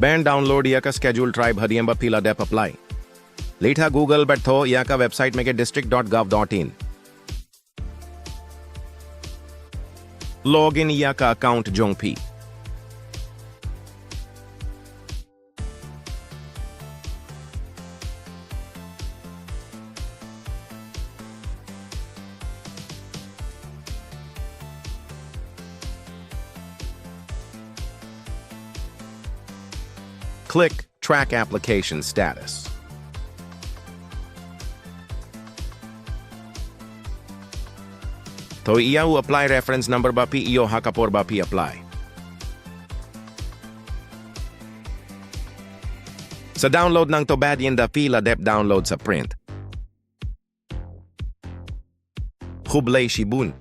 Band download iya ka schedule tribe hadien ba pila dep apply. Later Google but tho iya ka website में के district.gov.in. Login iya ka account jong pi. Click Track Application Status. To iya u apply reference number ba pi iyo hakapor ba pi apply. Sa download ng to hadien da pila dep download sa print. Hublay shibun.